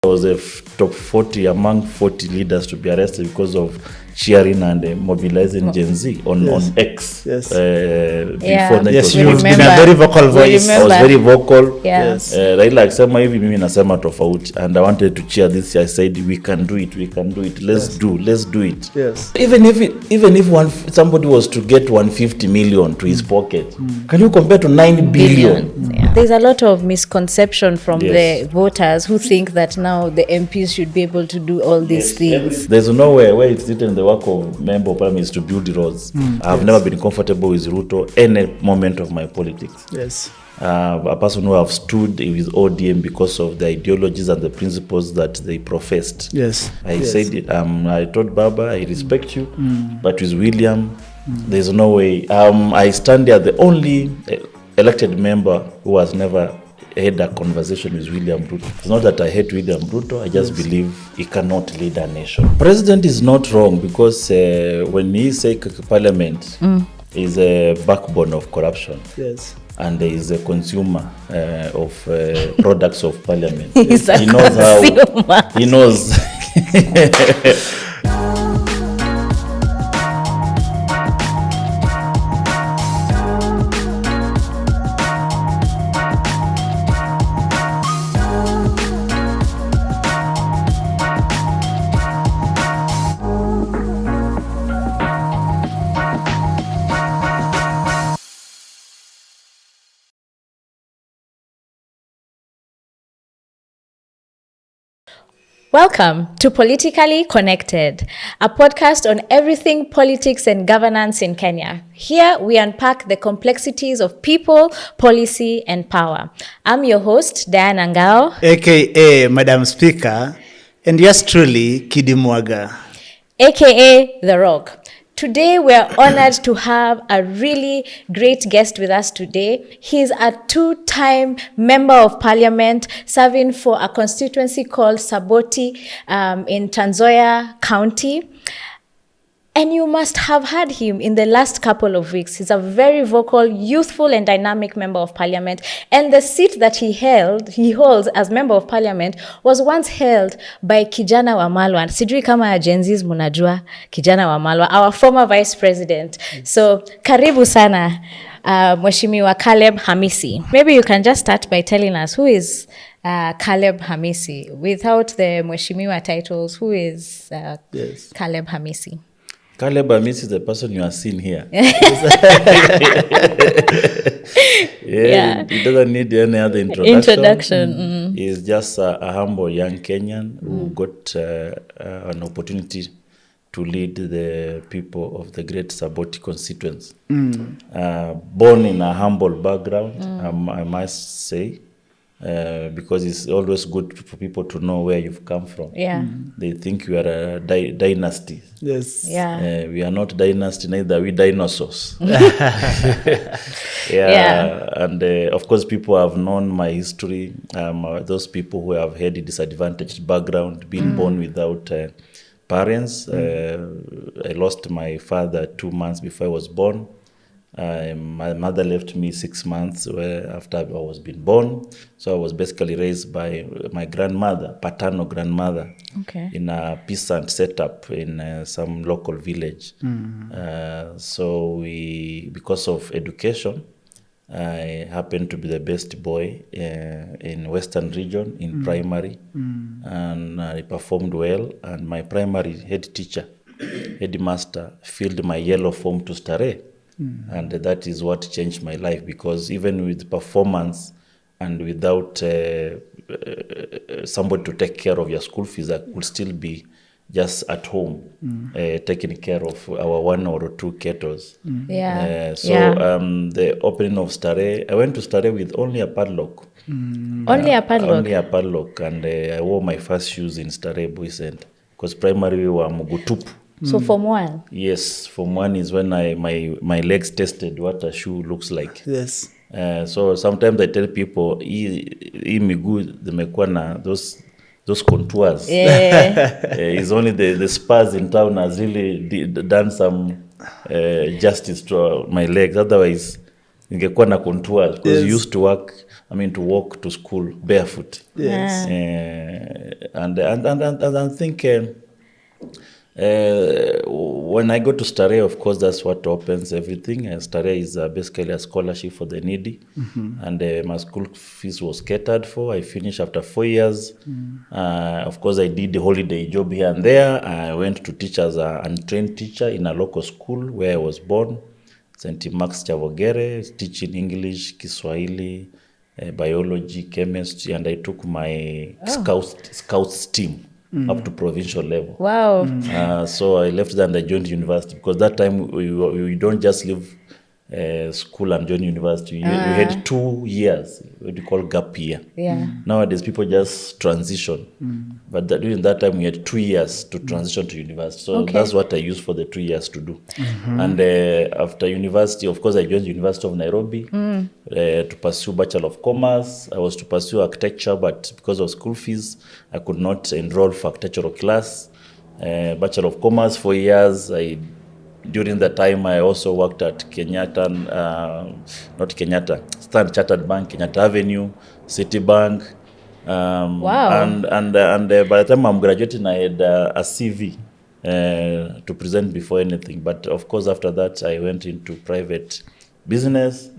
I was top 40 among 40 leaders to be arrested because of cheering and mobilizing Gen Z on X. Yes. Before that yes, was you've been a very vocal voice. I was very vocal. Yes. Raila akisema hivi mimi nasema tofauti, and I wanted to cheer this. I said we can do it. Let's do it. Yes. Even if somebody was to get 150 million to his pocket, can you compare to 9 billion? Yeah. There's a lot of misconception from the voters who think that now the MPs should be able to do all these things. There's nowhere where it's written the work of member of parliament is to build the roads. I've never been comfortable with Ruto any moment of my politics. Yes. A person who have stood with ODM because of the ideologies and the principles that they professed. Yes. I said it. I told Baba, I respect you, but with William, there's no way. I stand there, the only elected member who has never had a conversation with William Ruto. It's not that I hate William Ruto, I just believe he cannot lead a nation. President is not wrong because when he say Parliament is a backbone of corruption. Yes. And he is a consumer of products of Parliament. He's a consumer. He knows. Welcome to Politikali Konekted, a podcast on everything politics and governance in Kenya. Here we unpack the complexities of people, policy, and power. I'm your host, Diana Ngao, aka Madam Speaker, and yours truly, Kidi Mwaga, aka The Rock. Today, we are honored to have a really great guest with us today. He's a two-time member of parliament serving for a constituency called Saboti in Trans Nzoia County. And you must have heard him in the last couple of weeks. He's a very vocal, youthful, and dynamic member of parliament. And the seat that he holds as member of parliament was once held by Kijana Wamalwa. Sijui kama Gen Zs munajua Kijana Wamalwa, our former vice president. So, karibu sana, Mheshimiwa Caleb Amisi. Maybe you can just start by telling us who is Caleb Amisi. Without the Mheshimiwa titles, who is Caleb Amisi? Caleb Amisi is the person you are seeing here. He doesn't need any other introduction. He's just a humble young Kenyan who got an opportunity to lead the people of the great Saboti constituency. Born in a humble background, I must say. Because it's always good for people to know where you've come from. Yeah. They think you are a dynasty. Yes. Yeah. We are not dynasty, neither we dinosaurs. And of course, people have known my history. Those people who have had a disadvantaged background, being born without parents. I lost my father 2 months before I was born. My mother left me 6 months after I was being born. So I was basically raised by my grandmother, paternal grandmother, in a peasant setup in some local village. So because of education, I happened to be the best boy in Western region in primary. And I performed well. And my primary headmaster, filled my yellow form to Starehe. And that is what changed my life, because even with performance and without somebody to take care of your school fees, I could still be just at home, taking care of our 1 or 2 kettles. The opening of Starehe, I went to Starehe with only a padlock. Only a padlock? Only a padlock. And I wore my first shoes in Starehe Boys Center, because primary we were mugutupu. So Form 1? Yes, Form 1 is when my legs tested what a shoe looks like. Yes. So sometimes I tell people, hii miguu zimekuwa na those contours. It's only the spurs in town has really done some justice to my legs. Otherwise, ningekuwa na contours because we Yes. used to to walk to school barefoot. Yes. And I think when I go to Starehe, of course, that's what opens everything. Starehe is basically a scholarship for the needy. And my school fees was catered for. I finished after 4 years. Of course, I did the holiday job here and there. I went to teach as an untrained teacher in a local school where I was born, St. Max Chavogere, teaching English, Kiswahili, biology, chemistry, and I took my scouts team up to provincial level. Wow. So I left there and I joined university because that time we don't just leave school and join university. You had 2 years, what you call gap year. Yeah. Nowadays people just transition. But during that time we had 2 years to transition to university. So that's what I used for the 2 years to do. And after university, of course, I joined the University of Nairobi to pursue Bachelor of Commerce. I was to pursue architecture, but because of school fees, I could not enroll for architectural class. Bachelor of Commerce 4 years. During the time, I also worked at Standard Chartered Bank, Kenyatta Avenue, Citibank. Wow. And by the time I'm graduating, I had a CV to present before anything. But of course, after that, I went into private business,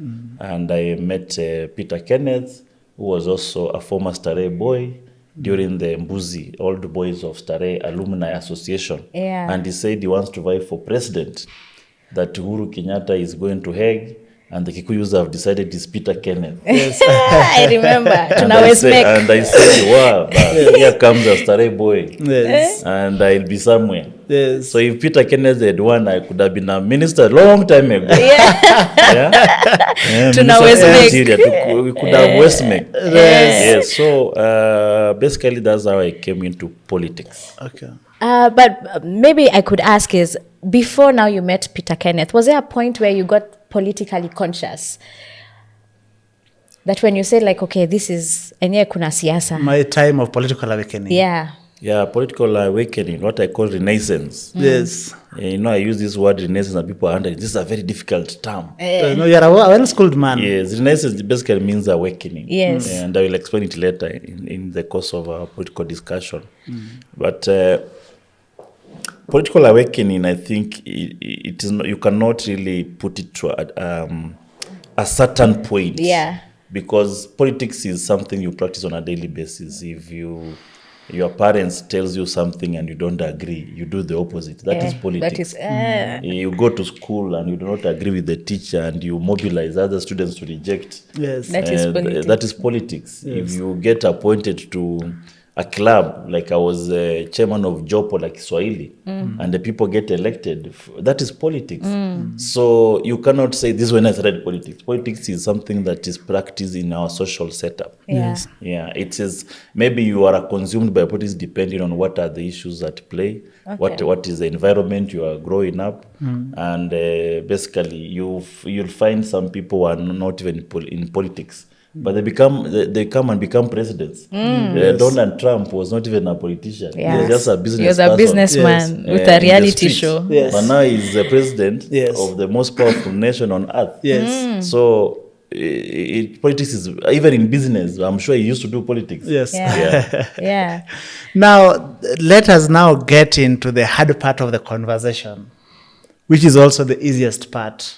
and I met Peter Kenneth, who was also a former Starehe boy during the Mbuzi Old Boys of Starehe Alumni Association. Yeah. And he said he wants to vie for president, that Uhuru Kenyatta is going to Hague, and the Kikuyus have decided it's Peter Kenneth. I remember. And I said, wow, here comes a Starehe boy. Yes. And I'll be somewhere. Yes. So if Peter Kenneth had won, I could have been a minister a long time ago. Tuna Minister of Westmead. Interior. We could have Westmead. Yes. So basically that's how I came into politics. Okay. But maybe I could ask is, before now you met Peter Kenneth, was there a point where you got politically conscious? That when you said like, okay, this is enye kuna siasa. My time of political awakening. Yeah. Yeah, political awakening, what I call renaissance. Yes. I use this word renaissance and people are under this is a very difficult term. No, you're a well-schooled man. Yes, renaissance basically means awakening. Yes. And I will explain it later in the course of our political discussion. But political awakening, I think it is not, you cannot really put it to a certain point. Yeah. Because politics is something you practice on a daily basis. If your parents tells you something and you don't agree, you do the opposite. That is politics. You go to school and you do not agree with the teacher and you mobilize other students to reject. Yes. That is politics. That is politics. Yes. If you get appointed to a club, like I was chairman of Jopo, like Kiswahili, and the people get elected, that is politics. So you cannot say this is when I started politics. Politics is something that is practiced in our social setup. Yes. Yeah, it is. Maybe you are consumed by politics depending on what are the issues at play, what is the environment you are growing up, and basically you'll find some people who are not even in politics. But they come and become presidents. Donald Trump was not even a politician. Yes. He was just a business He was a person. businessman with In a the reality streets. show. Yes. But now he's the president Yes. of the most powerful nation on earth. Yes. So politics is, even in business, I'm sure he used to do politics. Yes. Yeah. Yeah. Now, let us now get into the hard part of the conversation, which is also the easiest part.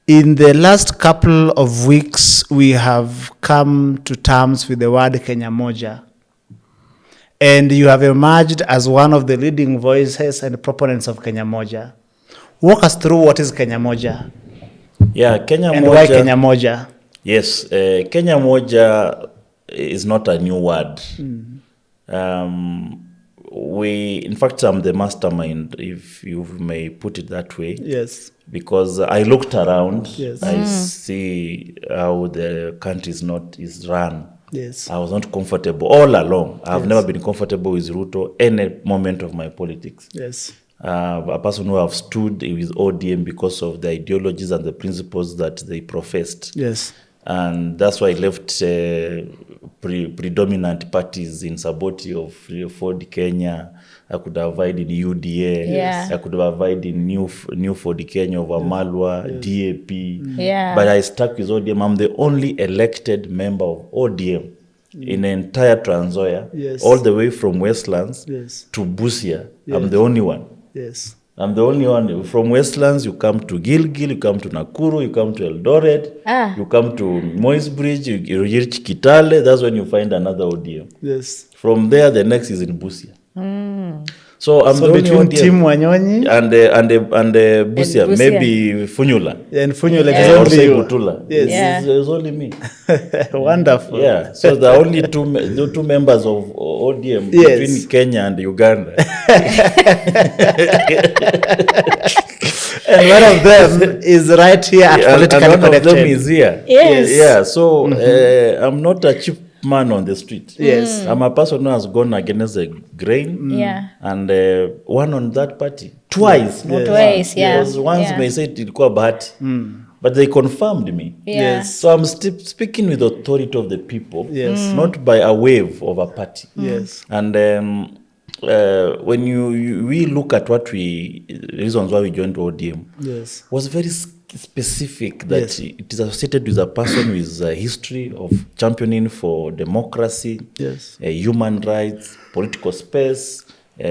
In the last couple of weeks, we have come to terms with the word Kenya Moja. And you have emerged as one of the leading voices and proponents of Kenya Moja. Walk us through what is Kenya Moja. Yeah, Kenya and Moja. Why Kenya Moja? Yes, Kenya Moja is not a new word. In fact, I'm the mastermind, if you may put it that way. Yes. Because I looked around, Yes. I see how the country is run. Yes. I was not comfortable all along. I've never been comfortable with Ruto any moment of my politics. Yes. A person who have stood with ODM because of the ideologies and the principles that they professed. Yes. And that's why I left predominant parties in Saboti of Ford Kenya. I could have vied in UDA. Yeah. I could have vied in New Ford Kenya of Amalwa, DAP. Yeah. But I stuck with ODM. I'm the only elected member of ODM in the entire Trans Nzoia, all the way from Westlands to Busia. I'm the only one. Yes. I'm the only one. From Westlands, you come to Gilgil, you come to Nakuru, you come to Eldoret, you come to Moisbridge, you reach Kitale. That's when you find another ODM. Yes. From there, the next is in Busia. So I'm the only between ODM. Team Wanyonyi And Busia, Busia. maybe Funyula. and Funyula, Yeah. it is Or only say you. Butula. Yes. Yeah. It's only me. Wonderful. Yeah. So there are only the two members of ODM Yes. between Kenya and Uganda. And one of them is right here at And Politikali one of them Konekted. is here. Yes. Yeah. So I'm not a cheap man on the street. Yes. I'm a person who has gone against the grain. Yeah. And one on that party. Twice. Not Twice, once. yeah. Because once Yeah. may say it ilikuwa bahati. But they confirmed me. Yeah. Yes. So I'm speaking with the authority of the people, Yes. not by a wave of a party. Yes. And when we look at reasons why we joined ODM, Yes. was very specific that Yes. it is associated with a person with a history of championing for democracy, Yes. human rights, political space,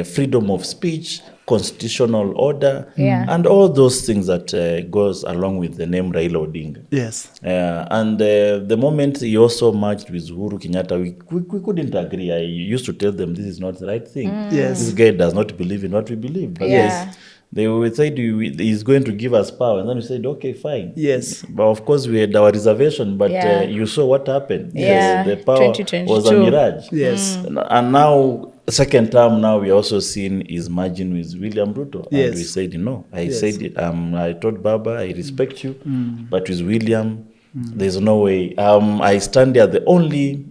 freedom of speech, constitutional order, and all those things that goes along with the name Raila Odinga. Yes. And the moment he also merged with Uhuru Kenyatta, we couldn't agree. I used to tell them this is not the right thing. Yes. This guy does not believe in what we believe. But Yeah. they would say he's going to give us power. And then we said, okay, fine. Yes. But of course, we had our reservation. But Yeah. you saw what happened. Yeah. The power 2022. was a mirage. Yes. And now, second term, now we also seen his merging with William Ruto. Yes. And we said, no. I Yes. said, I told Baba, I respect you. But with William, there's no way. I stand there, the only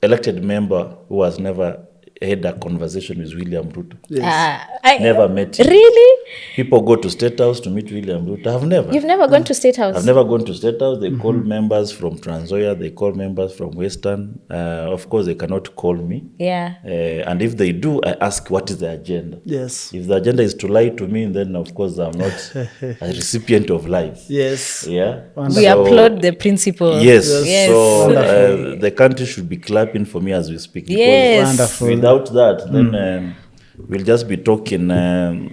elected member who has never had a conversation with William Ruto. Never met him. Really? People go to State House to meet William Ruto. I've never. You've never gone to State House? I've never gone to State House. They call members from Trans Nzoia. They call members from Western. Of course, they cannot call me. Yeah. And if they do, I ask what is the agenda. Yes. If the agenda is to lie to me, then of course I'm not a recipient of lies. Yes. Yeah. We applaud the principle. Yes. Yes. So Wonderful. the country should be clapping for me as we speak. because Yes. Wonderful. Without that, then we'll just be talking, and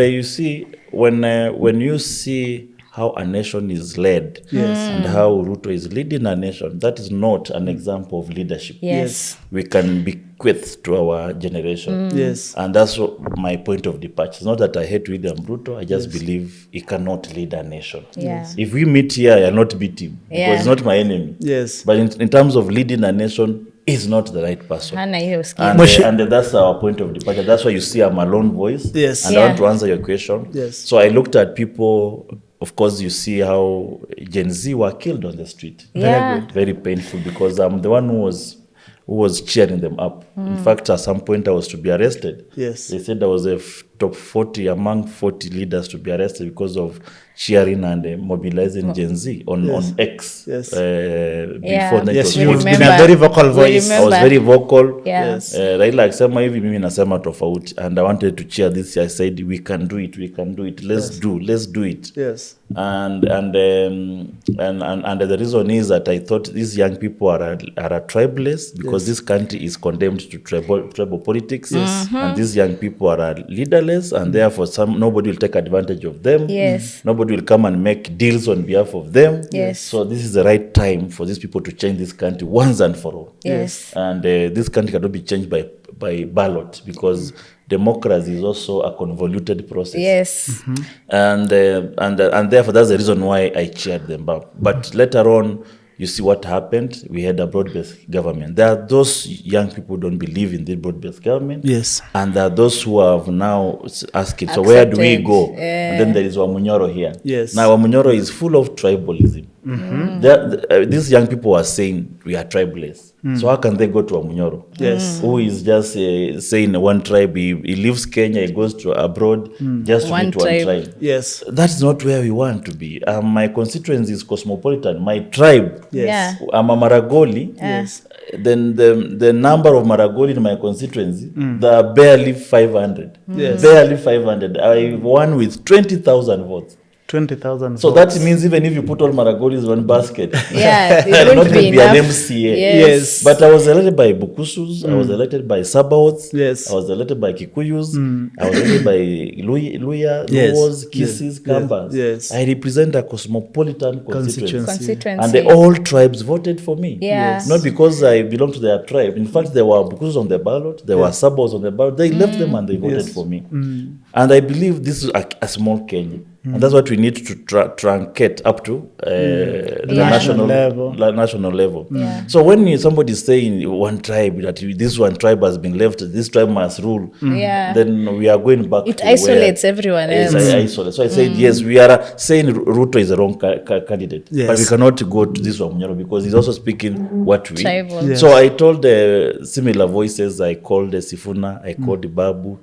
you see, when you see how a nation is led and how Ruto is leading a nation, that is not an example of leadership. Yes. We can bequeath to our generation. Yes. And that's my point of departure. It's not that I hate William Ruto. I just believe he cannot lead a nation. Yeah. If we meet here, I'll not beat him Yeah. because he's not my enemy. Yes. But in terms of leading a nation, he's not the right person. Hana hiyo skill. And that's our point of departure. That's why you see I'm a lone voice. Yes. And Yeah. I want to answer your question. Yes. So I looked at people. Of course, you see how Gen Z were killed on the street. Yeah. Very painful because I'm the one who was cheering them up. In fact, at some point, I was to be arrested. Yes. They said I was a top 40 among 40 leaders to be arrested because of cheering and mobilizing Gen Z on X. Yes. Before that Yes, was We you've been a remember. very vocal We voice. I was very vocal. Yeah. Yes. Raila akisema hivi mimi nasema tofauti, and I wanted to cheer this. I said we can do it, let's do it. Yes. And the reason is that I thought these young people are a tribeless because this country is condemned to tribal politics, and these young people are leaderless, and therefore nobody will take advantage of them. Yes. Nobody will come and make deals on behalf of them. Yes. So this is the right time for these people to change this country once and for all. Yes. And this country cannot be changed by ballot because democracy is also a convoluted process. Yes. And therefore that's the reason why I cheered them up. But later on, you see what happened. We had a broad-based government. There are those young people who don't believe in the broad-based government. Yes. And there are those who have now asking, so where do we Accepted. go? And then there is Wamunyoro here. Yes. Now Wamunyoro is full of tribalism. These young people are saying we are tribeless. So how can they go to Amunyoro? Yes. Who is just saying one tribe, he leaves Kenya, he goes to abroad just to One meet one tribe. tribe. Yes. That's not where we want to be. My constituency is cosmopolitan. My tribe, Yes. Yeah. I'm a Maragoli. Yes. Then the number of Maragoli in my constituency, there are barely 500. Yes. Barely 500. I won with 20,000 votes. 20,000. So that means even if you put all Maragolis in one basket, Yeah, it I'm won't not going be to be an enough. MCA. Yes. But I was elected by Bukusus, I was elected by Sabaots, Yes. I was elected by Kikuyus, I was elected by Luya, Yes. Luos, Kisses, Yes. Kambas. Yes. I represent a cosmopolitan constituency. Constituency. And all tribes voted for me. Yeah. Yes. Not because I belong to their tribe. In fact, there were Bukusus on the ballot, there were Sabaots on the ballot. They left them and they voted for me. And I believe this is a small Kenya. And that's what we need to truncate up to the national level. Yeah. So when somebody is saying one tribe, that this one tribe has been left, this tribe must rule, Yeah. then we are going back It to isolates where, everyone Yes, else. isolate. So I said, yes, we are saying Ruto is the wrong candidate. Yes. But we cannot go to this one because he's also speaking what we. Tribal. Yes. So I told similar voices. I called Sifuna, I called Babu,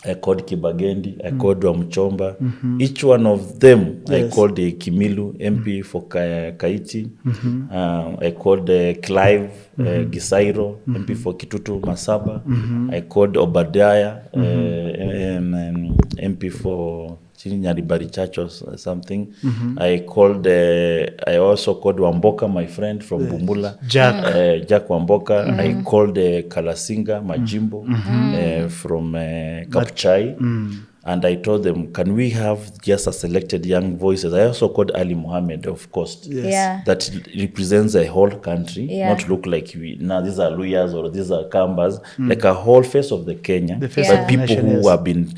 I called Kibagendi, I called Wamchomba. Each one of them, I called Kimilu, MP for Kaiti. I called Clive Gisairo, MP for Kitutu Masaba. I called Obadiah, MP for Nyaribari Church or something. I also called Wamboka, my friend from Bumbula. Jack Wamboka. I called Kalasinga Majimbo from Kapchai. And I told them, can we have just a selected young voices? I also called Ali Mohammed, of course. Yes. Yeah. That represents a whole country, Yeah. not look like now these are Luyas or these are Kambas, like a whole face of the Kenya, The face of but the people nation, who yes. have been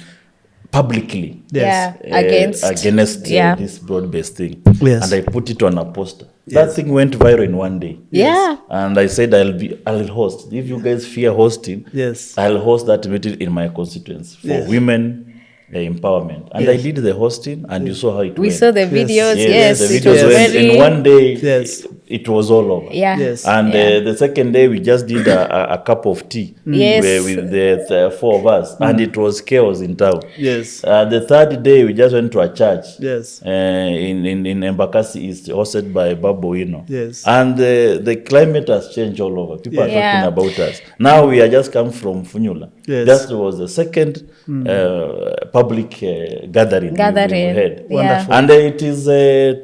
publicly Yes. Yeah. Against. Yeah. this broad-based thing. Yes. And I put it on a poster. That thing went viral in one day. Yeah. And I said I'll host. If you guys fear hosting, Yes. I'll host that meeting in my constituency for Yes. women empowerment. And I did the hosting, and you saw how it We went. saw the videos. Yes. the It videos was went very. in one day. Yes. It was all over. Yeah. Yes. And Yeah. the second day, we just did a cup of tea Yes. with the four of us, and it was chaos in town. Yes. The third day, we just went to a church Yes. in Embakasi East, hosted by Babu Ino. Yes. And the climate has changed all over. People are Yeah. talking about us. Now we are just come from Funyula. Yes. That was the second public gathering we had. Yeah. Wonderful. And it is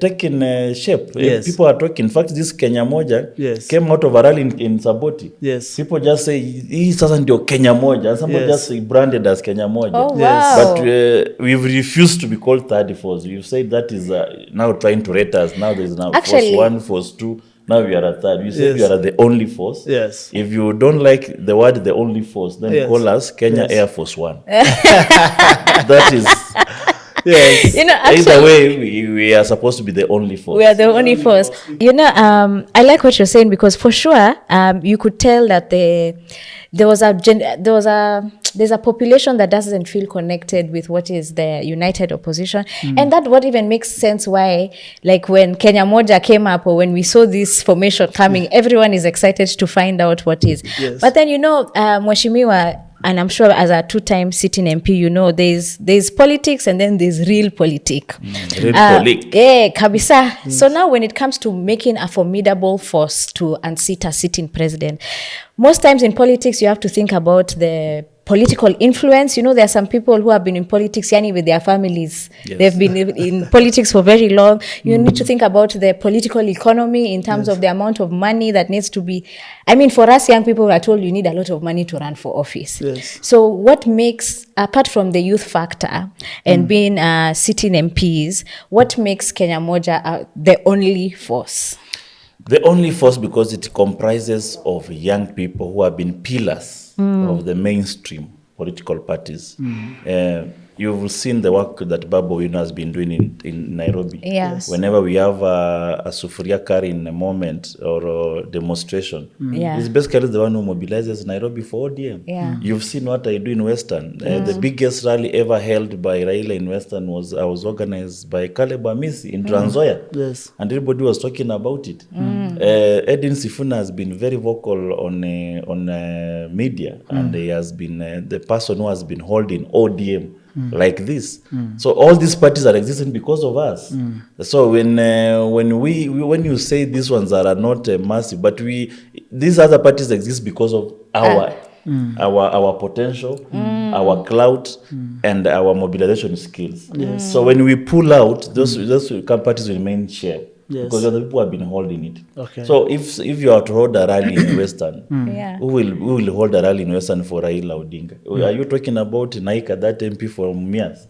taking shape. Yes. People are talking. In fact, this Kenya Moja Yes. came out of a rally in Saboti. Yes. People just say, hii sasa ndio Kenya Moja. And somebody Yes. just branded as Kenya Moja. Oh, Yes. wow. But we've refused to be called third force. We've said that is now trying to rate us. Now there is now Actually- force 1, force 2. Now we are a third. We said Yes. we are the only force. Yes. If you don't like the word the only force, then Yes. call us Kenya Yes. Air Force 1. That is, Yes. You know, either actually, way, we are supposed to be the only force. we are the only force. You know, I like what you're saying because for sure, you could tell that there's a population that doesn't feel connected with what is the united opposition, and that what even makes sense why, like when Kenya Moja came up or when we saw this formation coming, everyone is excited to find out what is. Yes. But then Mweshimiwa, and I'm sure as a two-time sitting MP, there's politics and then there's real politic. Real politic. Yeah, kabisa. So now when it comes to making a formidable force to unseat a sitting president, most times in politics, you have to think about the political influence. You know, there are some people who have been in politics, yani with their families. Yes. They've been in politics for very long. You need to think about the political economy in terms of the amount of money that needs to be. I mean, for us young people, we are told you need a lot of money to run for office. Yes. So what makes, apart from the youth factor and being sitting MPs, what makes Kenya Moja the only force? The only force because it comprises of young people who have been pillars of the mainstream political parties. you've seen the work that Babu Owino has been doing in Nairobi. Yes. Whenever we have a sufuria carry in a moment or a demonstration, Yeah. he's basically the one who mobilizes Nairobi for ODM. Yeah. You've seen what I do in Western. The biggest rally ever held by Raila in Western was organized by Amisi in Trans Nzoia. Yes. And everybody was talking about it. Edwin Sifuna has been very vocal on media, and he has been the person who has been holding ODM like this. So all these parties are existing because of us. So when you say these ones are not massive, but these other parties exist because of our potential, our clout, and our mobilization skills. So when we pull out, those parties will remain shared. Yes. Because other people have been holding it. Okay. So if you are to hold a rally in Western, Yeah. who will hold a rally in Western for Raila Odinga? Are you talking about Naika, that MP from Mias?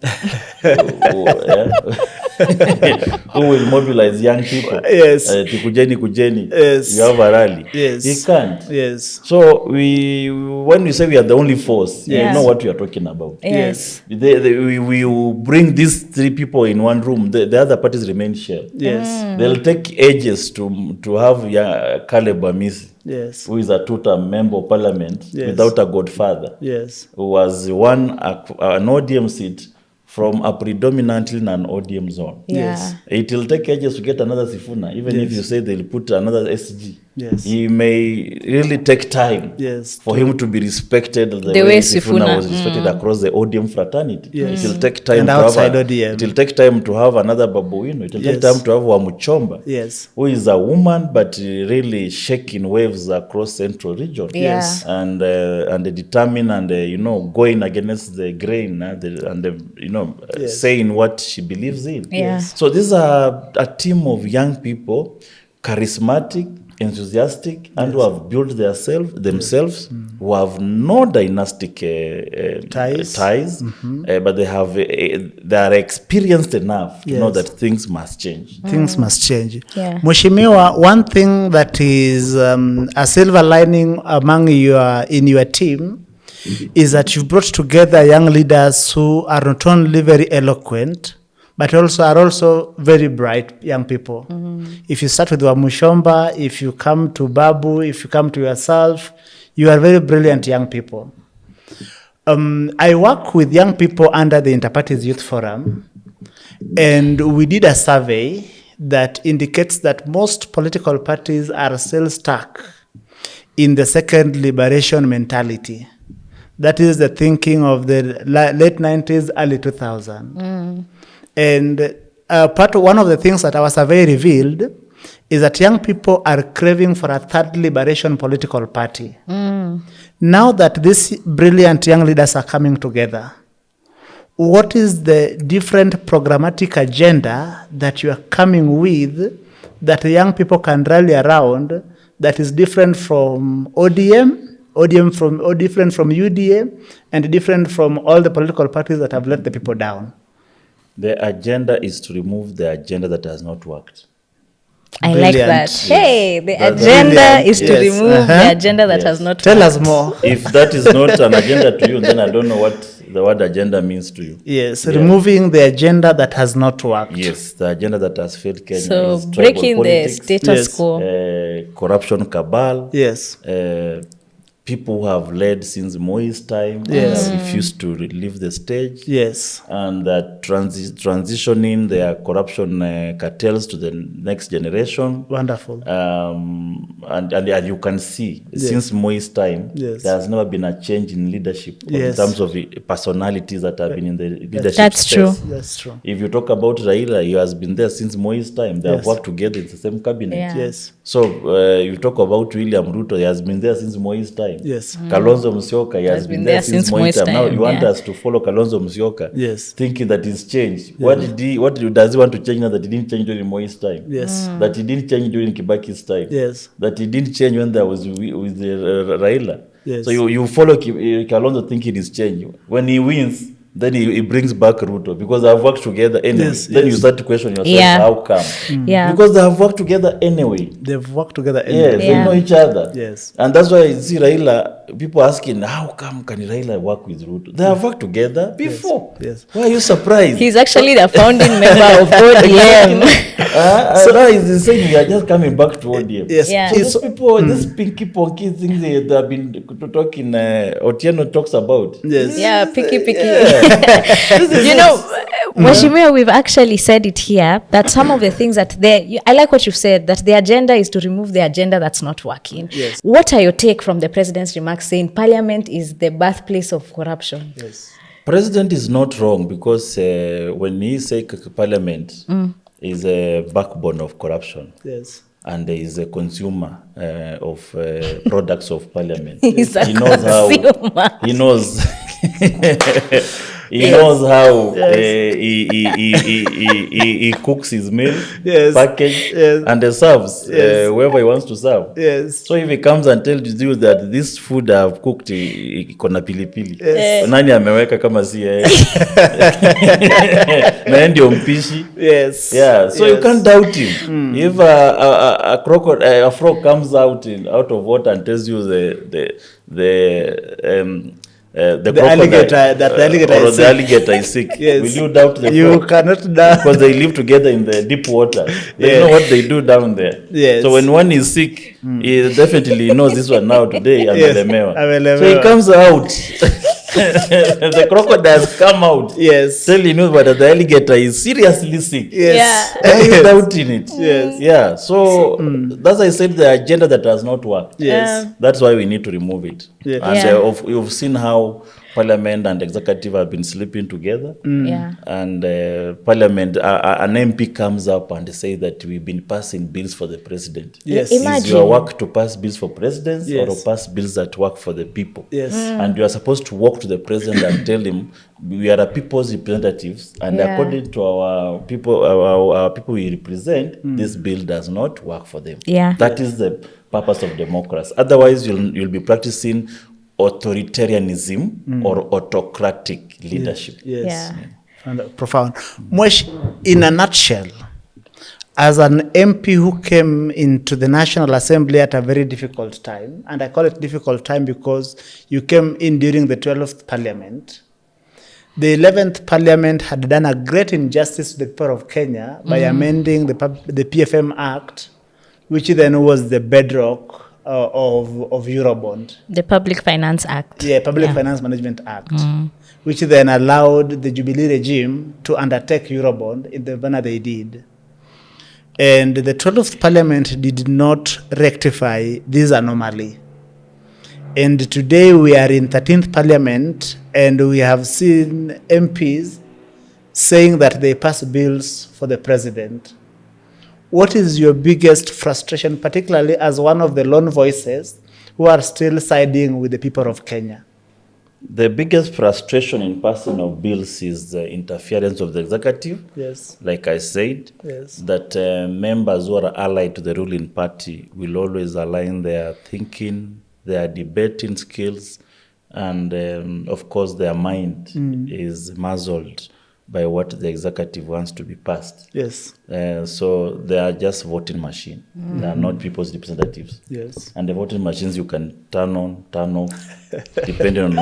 Who will mobilize young people? Yes. Kujeni. Yes. You have a rally. Yes. He can't. Yes. So when we say we are the only force, Yeah. you know what we are talking about. Yes. We will bring these three people in one room. The other parties remain shared. Yes. They'll take ages to have Caleb Amisi, Yes. who is a two-term member of parliament without a godfather, Yes. who was won an ODM seat from a predominantly non-ODM zone. Yeah. Yes. It will take ages to get another Sifuna, even if you say they'll put another SG. Yes. He may really take time for him to be respected the way Sifuna was respected across the ODM fraternity. Yes. It will take time And to outside have ODM. It will take time to have another Babu Owino. It will take time to have Wamuchomba, Yes. who is a woman but really shaking waves across central region. Yeah. Yes. And determined and going against the grain saying what she believes in. Yeah. So these are a team of young people, charismatic, enthusiastic, and who have built themselves, who have no dynastic ties, but they are experienced enough to know Yes. that things must change. Things must change. Yeah. Mheshimiwa, one thing that is a silver lining in your team is that you've brought together young leaders who are not only very eloquent, but are also very bright young people. If you start with Wamuchomba, if you come to Babu, if you come to yourself, you are very brilliant young people. I work with young people under the Interparties Youth Forum, and we did a survey that indicates that most political parties are still stuck in the second liberation mentality. That is the thinking of the late 90s, early 2000s. And one of the things that our survey revealed is that young people are craving for a third liberation political party. Now that these brilliant young leaders are coming together, what is the different programmatic agenda that you are coming with that the young people can rally around that is different from ODM different from UDA, and different from all the political parties that have let the people down? The agenda is to remove the agenda that has not worked. I Brilliant. like that. Yes. Hey, the That's agenda brilliant. is to Yes. remove the agenda that Yes. has not Tell worked. us more. If that is not an agenda to you, then I don't know what the word agenda means to you. Yes, Yeah. removing the agenda that has not worked. Yes, the agenda that has failed Kenya So is tribal breaking the politics, status Yes. quo. corruption cabal, Yes. people who have led since Moi's time Yes. have refused to leave the stage. Yes. And that transitioning their corruption cartels to the next generation. Wonderful. And you can see, since Moi's time, Yes. there has never been a change in leadership Yes. in terms of the personalities that have been in the leadership That's space. true. That's true. If you talk about Raila, he has been there since Moi's time. They have Yes. worked together in the same cabinet. Yeah. Yes. So you talk about William Ruto, he has been there since Moi's time. Yes. Kalonzo Musyoka, he has been there since Moi's time. Now you want us to follow Kalonzo Musyoka, Yes. thinking that he's changed. What does he want to change now that he didn't change during Moi's time? Yes. That he didn't change during Kibaki's time? Yes. That he didn't change when there was with Raila? Yes. So you follow Kalonzo thinking he's changed. When he wins, then he brings back Ruto because they have worked together anyway. Yes, Then yes. you start to question yourself, Yeah. how come? Yeah. Because they have worked together anyway. They've worked together. Yes, anyway. they know each other. Yes. And that's why you see Raila people asking, how come can Raila work with Ruto? They have worked together before. Yes. Why are you surprised? He's actually the founding member of ODM. So now he's saying we are just coming back to ODM. Yes. Yeah. So these people, this pinky ponky thing they have been talking, Otieno talks about. Yes. Yeah, picky. You Washimia, we've actually said it here that some of the things that I like what you've said, that the agenda is to remove the agenda that's not working. Yes. What are your take from the president's remarks saying Parliament is the birthplace of corruption? Yes. President is not wrong because when he say Parliament is a backbone of corruption. Yes. And is a consumer of products of Parliament. He's a He knows how. consumer. He knows. He knows how he cooks his meal, Yes. package, Yes. and serves Yes. whoever he wants to serve. Yes. So if he comes and tells you that this food I've cooked iko na pilipili, Yes. nani ameweka kama si yeye? Na yeye ndio mpishi. Yes. Yeah, so yes. you can't doubt him. If a frog comes out of water and tells you the alligator, that the alligator or is the sick. alligator is sick. Yes. Will you doubt the You frog? cannot doubt. Because they live together in the deep water. They Yes. know what they do down there. Yes. So when one is sick, he definitely knows this one now today. Yes, Amelemewa. amelemewa. So he comes out. The crocodiles come out. Yes. Telling you that the alligator is seriously sick. Yes. Why are you doubting it? Yes. Yeah. So that's why I said the agenda that does not work. Yes. That's why we need to remove it. Yeah. And Yeah. you've seen how Parliament and executive have been sleeping together. Yeah. And Parliament, an MP comes up and says that we've been passing bills for the president. Yes. Imagine. Is your work to pass bills for presidents or Yes. to pass bills that work for the people? Yes. And you are supposed to walk to the president and tell him we are the people's representatives, and Yeah. according to our people, our people we represent, this bill does not work for them. Yeah. That is the purpose of democracy. Otherwise, you'll be practicing authoritarianism or autocratic leadership. Yes. Yeah. And profound. Mwesh, in a nutshell, as an MP who came into the National Assembly at a very difficult time, and I call it difficult time because you came in during the 12th Parliament. The 11th Parliament had done a great injustice to the people of Kenya by amending the PFM Act, which then was the bedrock of Eurobond. The Public Finance Act. Yeah, Public Finance Management Act, which then allowed the Jubilee regime to undertake Eurobond in the manner they did. And the 12th Parliament did not rectify this anomaly. And today we are in 13th Parliament, and we have seen MPs saying that they pass bills for the president. What is your biggest frustration, particularly as one of the lone voices who are still siding with the people of Kenya? The biggest frustration in passing of bills is the interference of the executive. Yes. Like I said, Yes. that members who are allied to the ruling party will always align their thinking, their debating skills, and of course their mind is muzzled by what the executive wants to be passed. Yes. So they are just voting machine. They are not people's representatives. Yes. And the voting machines you can turn on, turn off, depending on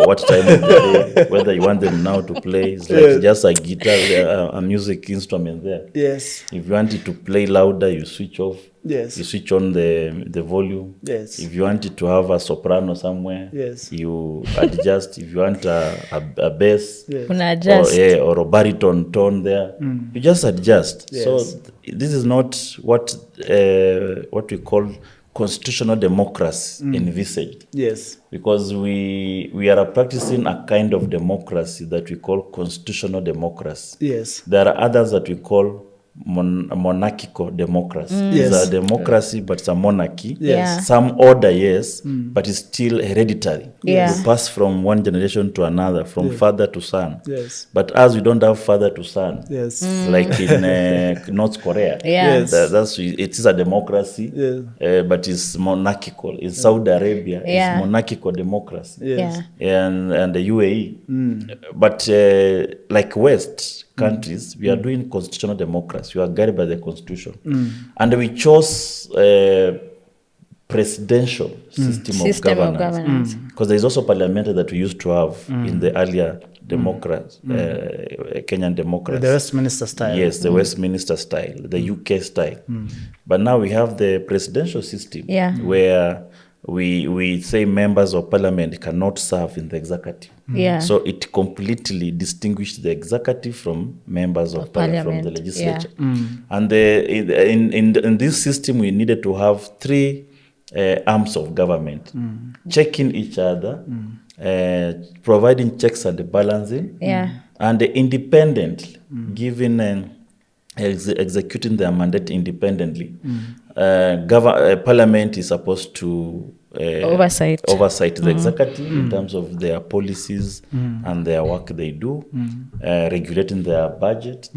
what time of the day, whether you want them now to play. It's like Yes. just a guitar, a music instrument there. Yes. If you want it to play louder, you switch off. Yes. You switch on the volume. Yes. If you want it to have a soprano somewhere, Yes. you adjust. If you want a bass, Yes. Una adjust. or a baritone tone there, you just adjust. Yes. So this is not what we call constitutional democracy envisaged, Yes. because we are practicing a kind of democracy that we call constitutional democracy. Yes. There are others that we call monarchical democracy. Yes. It's a democracy, but it's a monarchy. Yes. Yeah. Some order, yes, but it's still hereditary. Yeah. You pass from one generation to another, from father to son. Yes. But as we don't have father to son, Yes. like in North Korea, Yeah. Yes. it is a democracy, Yes. but it's monarchical. In Saudi Arabia, Yeah. it's monarchical democracy. Yes. Yeah. And the UAE. But like West countries, we are doing constitutional democracy. We are guided by the constitution. And we chose presidential system of governance. Because there is also parliamentary that we used to have in the earlier democracy, Kenyan democracy. The Westminster style. Yes, the Westminster style, the UK style. But now we have the presidential system where we say members of parliament cannot serve in the executive. So it completely distinguished the executive from members of parliament, from the legislature. And in this system, we needed to have three arms of government, checking each other, providing checks and balancing, and independently, giving executing their mandate independently. Parliament is supposed to oversight the executive in terms of their policies and their work they do, regulating their budget.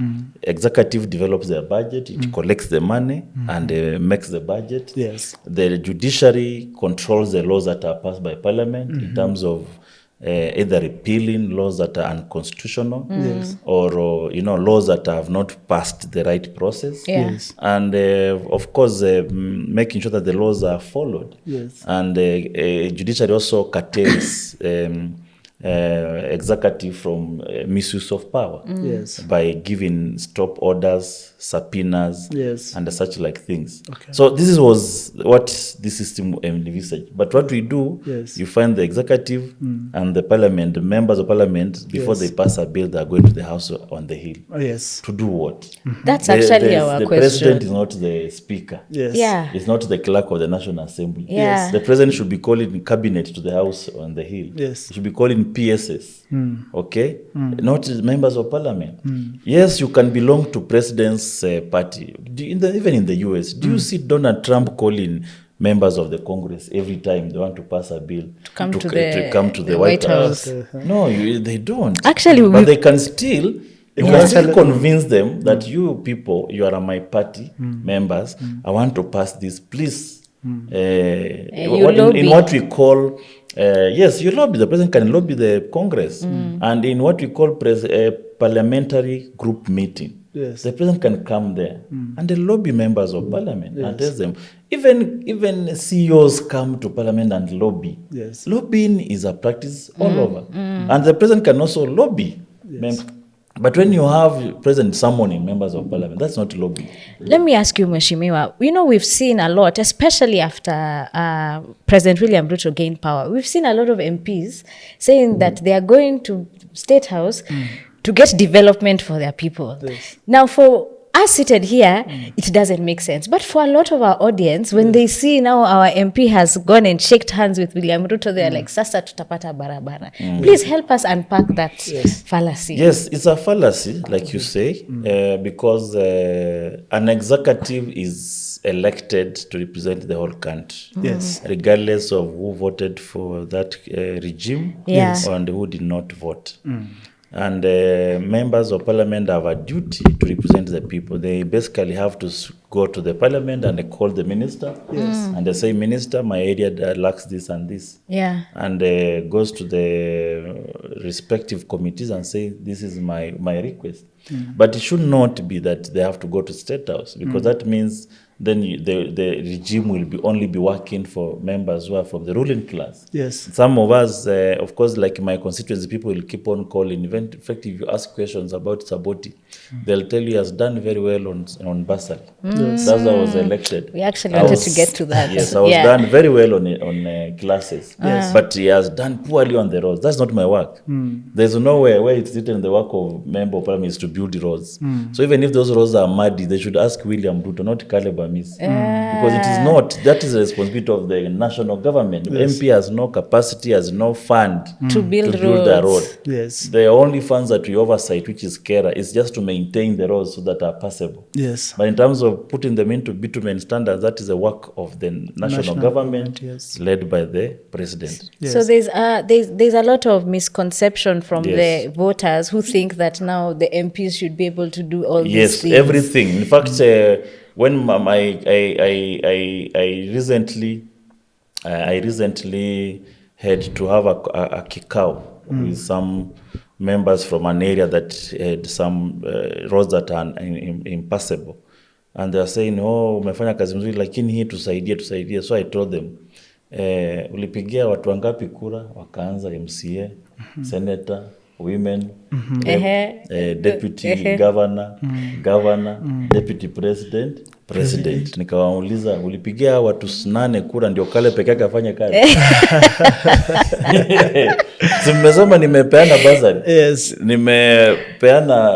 Executive develops their budget, it collects the money and makes the budget. The judiciary controls the laws that are passed by parliament in terms of either repealing laws that are unconstitutional or laws that have not passed the right process, and of course making sure that the laws are followed. And judiciary also curtails executive from misuse of power by giving stop orders, subpoenas, and such like things. So this was what this system envisaged. But what we do, you find the executive and the parliament, the members of parliament, before they pass a bill, they are going to the house on the hill. To do what? That's actually our question. The president is not the speaker. It's not the clerk of the National Assembly. The president should be calling cabinet to the house on the hill. He should be calling PSS, not members of parliament. Yes, you can belong to president's party. Even in the US, do you see Donald Trump calling members of the Congress every time they want to pass a bill to come to the White House? No, they don't. Actually, but they can still. You can still convince them that you people, you are my party members. I want to pass this, please. In what we call you lobby. The president can lobby the Congress, and in what we call parliamentary group meeting, the president can come there and they lobby members of parliament and tell them. Even CEOs come to parliament and lobby. Lobbying is a practice all over, and the president can also lobby. But when you have president summoning members of parliament, that's not lobbying. Let me ask you, Mheshimiwa, we've seen a lot, especially after President William Ruto gained power. We've seen a lot of MPs saying that they are going to State House to get development for their people. Now, for us seated here, it doesn't make sense. But for a lot of our audience, when they see now our MP has gone and shaked hands with William Ruto, they're like, sasa tutapata barabara. Please help us unpack that fallacy. Yes, it's a fallacy, like you say, because an executive is elected to represent the whole country, regardless of who voted for that regime and who did not vote. And members of parliament have a duty to represent the people. They basically have to go to the parliament and they call the minister. And they say, Minister, my area lacks this and this. And goes to the respective committees and say, this is my request. But it should not be that they have to go to State House, because that means then the regime will only be working for members who are from the ruling class. Some of us, of course, like my constituency, people will keep on calling. In fact, if you ask questions about Saboti, they'll tell you he has done very well on bursary. That's how I was elected. We actually wanted to get to that. Yes, I was done very well on classes. But he has done poorly on the roads. That's not my work. There's nowhere where it's written the work of member of parliament is to build the roads. So even if those roads are muddy, they should ask William Ruto, not Caleb Amisi. Because it is not. That is the responsibility of the national government. MP has no capacity, has no fund to build a road. The only funds that we oversight, which is KERA, is just to maintain the roads so that are passable. But in terms of putting them into bitumen standards, that is the work of the national government, led by the president. So there's a lot of misconception from the voters who think that now the MPs should be able to do all these things. Everything. In fact, when I recently had to have a kikao with some members from an area that had some roads that are impassable. and they are saying, oh, umefanya kazi mzuri, lakini hii tusaidie. So I told them, ulipigia watu wangapi kura? Wakaanza MCA, senator, women, deputy governor, deputy president. Nikawauliza, ulipigia watu 8 kura ndio Kale peke yake afanye kazi? Simesoma, nimepeana bursary. Yes.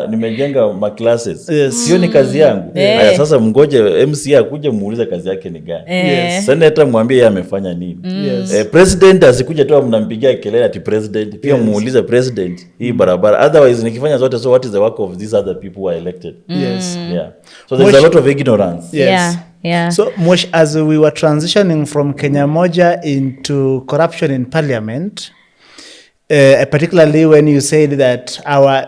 Nimejenga ma classes. Yes. Sio ni kazi yangu. Haya, sasa mngoje MCA akuje muulize kazi yake ni gani. Yes. Senator mwambie yeye amefanya nini. Yes. President asikuje tu mnampigia kelele ati president. Pia muulize president hii barabara. Otherwise nikifanya zote, so what is the work of these other people who are elected? Yes. Yeah. So there's a lot of ignorance. Yes. Yeah. So, Mosh, as we were transitioning from Kenya Moja into corruption in Parliament, particularly when you said that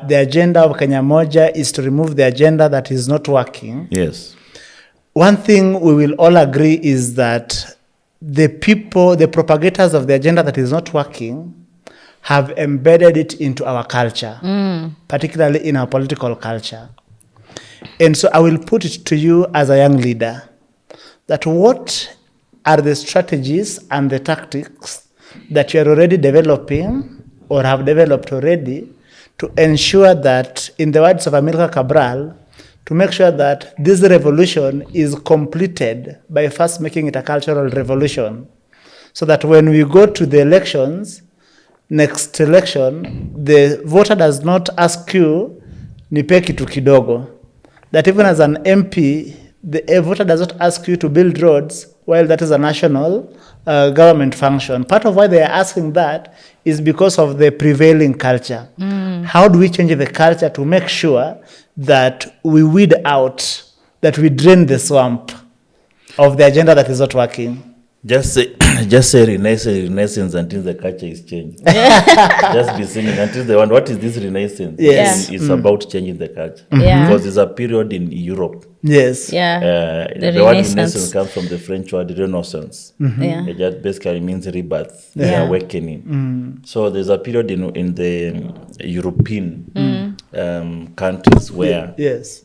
the agenda of Kenya Moja is to remove the agenda that is not working. Yes. One thing we will all agree is that the propagators of the agenda that is not working have embedded it into our culture, particularly in our political culture. And so I will put it to you as a young leader, that what are the strategies and the tactics that you are already developing or have developed already to ensure that, in the words of Amilcar Cabral, to make sure that this revolution is completed by first making it a cultural revolution, so that when we go to the elections, next election, the voter does not ask you, nipe kitu kidogo. That even as an MP, the voter does not ask you to build roads, while that is a national government function. Part of why they are asking that is because of the prevailing culture. How do we change the culture to make sure that we weed out, that we drain the swamp of the agenda that is not working? Just say renaissance until the culture is changed. Just be singing until the one. What is this renaissance? Yes. It's about changing the culture. Yeah. Because there's a period in Europe. Yes. Yeah. The word renaissance comes from the French word renaissance. Yeah. It just basically means rebirth, Yeah. awakening. So there's a period in the European countries where Yes.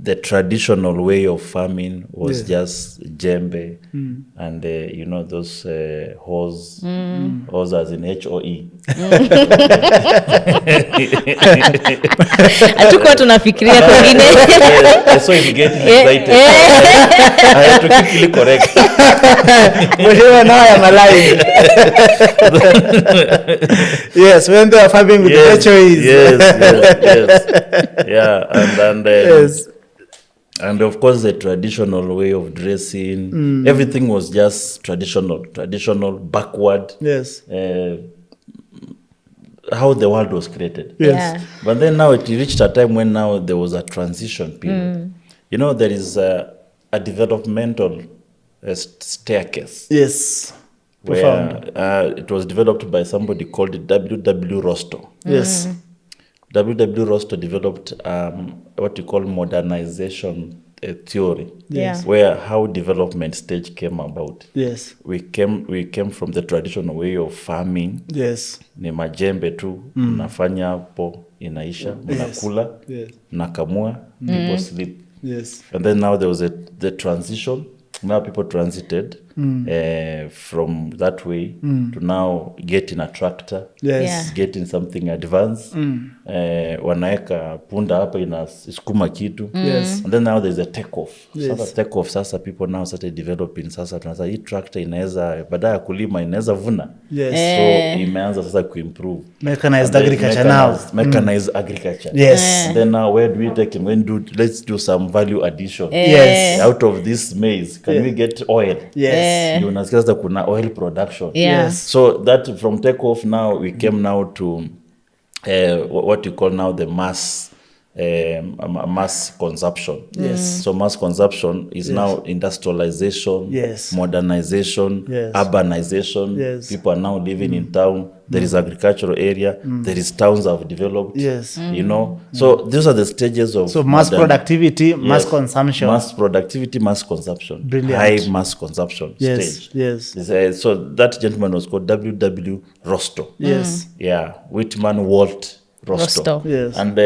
the traditional way of farming was Yeah. just jembe and those hose as in HOE. Hatukuwa tunafikiria kwingine. I saw him getting excited. I had to quickly correct. But now I am alive. Yes, when they are farming with the HOEs. Yes. Yeah, and Yes. and of course the traditional way of dressing, everything was just traditional, backward. Yes. How the world was created. Yes. Yeah. But then now it reached a time when now there was a transition period. There is a developmental staircase Yes. where it was developed by somebody called W.W. Rosto. Yes. W.W. Rosto developed what you call modernization theory, Yes. where how development stage came about. Yes. We came from the traditional way of farming. Yes. Ni majembe tu, mnafanya hapo inaisha, mnakula, Yes. mnakamua, people sleep. Yes. And then now there was the transition. Now people transited from that way to now getting a tractor, Yes. Yeah. getting something advanced. Wanaeka punda hapa inasukuma kitu. Yes. And then now there's a takeoff. Yes. Sasa takeoff, sasa people now started developing. Sasa tunasema hii tractor inaweza baada ya kulima inaweza vuna. Yes. So imeanza sasa kuimprove. Mechanized agriculture now. Mechanized agriculture. Yes. And then now where do we take him? Let's do some value addition. Yes. Out of this maize, can we get oil? Yes. Ndio unasikia sasa kuna oil production. Yeah. Yes. So that from takeoff now we came now to what you call now the mass consumption. Yes. So mass consumption is now industrialization, Yes. modernization, Yes. urbanization. Yes. People are now living in town. There is agricultural area. There is towns have developed. Yes. So these are the stages of So mass productivity, mass Yes. consumption. Mass productivity, mass consumption. Brilliant. High mass consumption Yes. stage. Yes. So that gentleman was called W.W. Rosto. Yes. Yeah, Whitman Walt Rosto. Rosto. Yes. And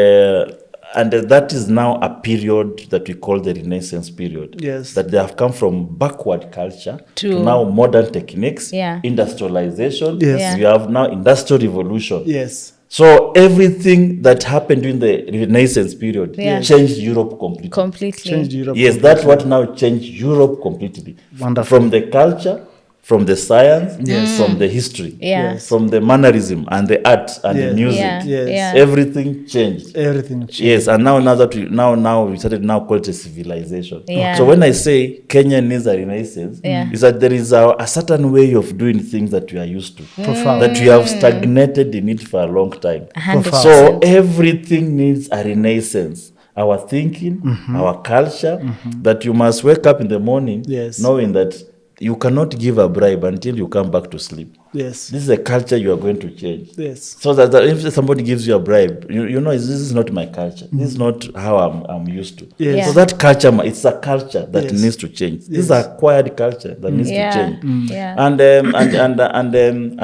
And that is now a period that we call the Renaissance period. Yes. That they have come from backward culture To- to now modern techniques, Yeah. industrialization. Yes. Yeah. We have now industrial revolution. Yes. So everything that happened during the Renaissance period Yeah. changed Europe completely. Completely. Changed Europe. Yes, that's what now changed Europe completely. Wonderful. From the culture, from the science, from the history, Yeah. Yes. from the mannerism and the art and Yes. the music. Yeah. Yes. Yeah. Everything changed. Everything changed. Yes, and now that we started now call it a civilization. Yeah. So when I say Kenya needs a renaissance, Yeah. is that there is a certain way of doing things that we are used to, Profound. that we have stagnated in it for a long time. 100%. So everything needs a renaissance. Our thinking, our culture, that you must wake up in the morning Yes. knowing that you cannot give a bribe until you come back to sleep. Yes. This is a culture you are going to change. Yes. So that if somebody gives you a bribe, you know, this is not my culture. This is not how I'm used to. Yes. Yeah. So that culture, it's a culture that Yes. needs to change. This is an acquired culture that needs Yeah. to change. Yeah. And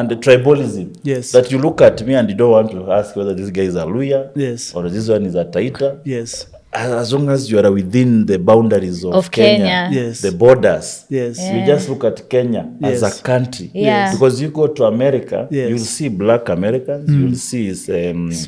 the tribalism. Yes. That you look at me and you don't want to ask whether this guy is a Luya Yes. or this one is a Taita. Yes. As long as you are within the boundaries of Kenya. Yes. the borders. Yes. You just look at Kenya as Yes. a country. Yeah. Because you go to America, Yes. you'll see black Americans, you'll see Spanish,